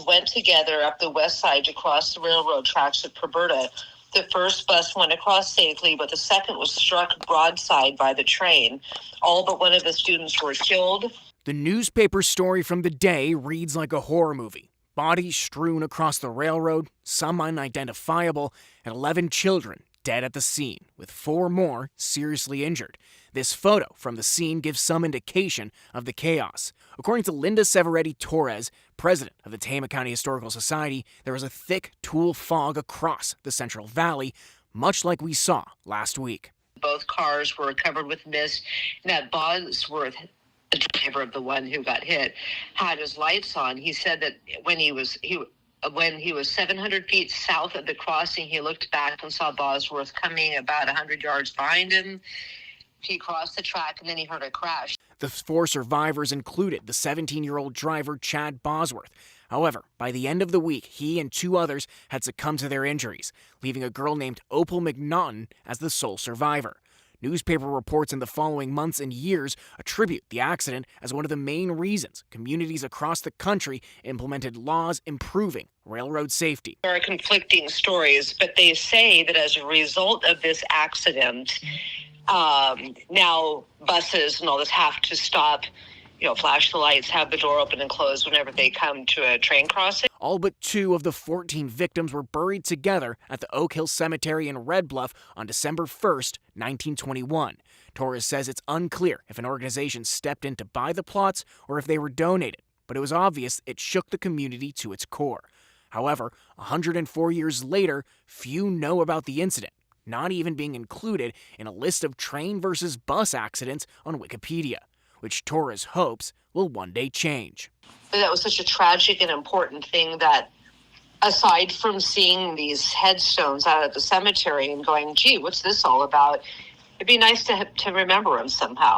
Went together up the west side to cross the railroad tracks at Roberta. The first bus went across safely, but the second was struck broadside by the train. All but one of the students were killed. The newspaper story from the day reads like a horror movie. Bodies strewn across the railroad, some unidentifiable, and 11 children dead at the scene, with 4 more seriously injured. This photo from the scene gives some indication of the chaos. According to Linda Severetti-Torres, president of the Tama County Historical Society, there was a thick tulle fog across the Central Valley, much like we saw last week. Both cars were covered with mist, and that Bosworth, the driver of the one who got hit, had his lights on. He said that when he was 700 feet south of the crossing, he looked back and saw Bosworth coming about 100 yards behind him. He crossed the track, and then he heard a crash. The 4 survivors included the 17-year-old driver, Chad Bosworth. However, by the end of the week, he and 2 others had succumbed to their injuries, leaving a girl named Opal McNaughton as the sole survivor. Newspaper reports in the following months and years attribute the accident as one of the main reasons communities across the country implemented laws improving railroad safety. There are conflicting stories, but they say that as a result of this accident, now buses and all this have to stop, flash the lights, have the door open and close whenever they come to a train crossing. All but 2 of the 14 victims were buried together at the Oak Hill Cemetery in Red Bluff on December 1st, 1921. Torres says it's unclear if an organization stepped in to buy the plots or if they were donated, but it was obvious it shook the community to its core. However, 104 years later, few know about the incident, not even being included in a list of train versus bus accidents on Wikipedia, which Torres hopes will one day change. That was such a tragic and important thing that, aside from seeing these headstones out at the cemetery and going, gee, what's this all about? It'd be nice to remember them somehow.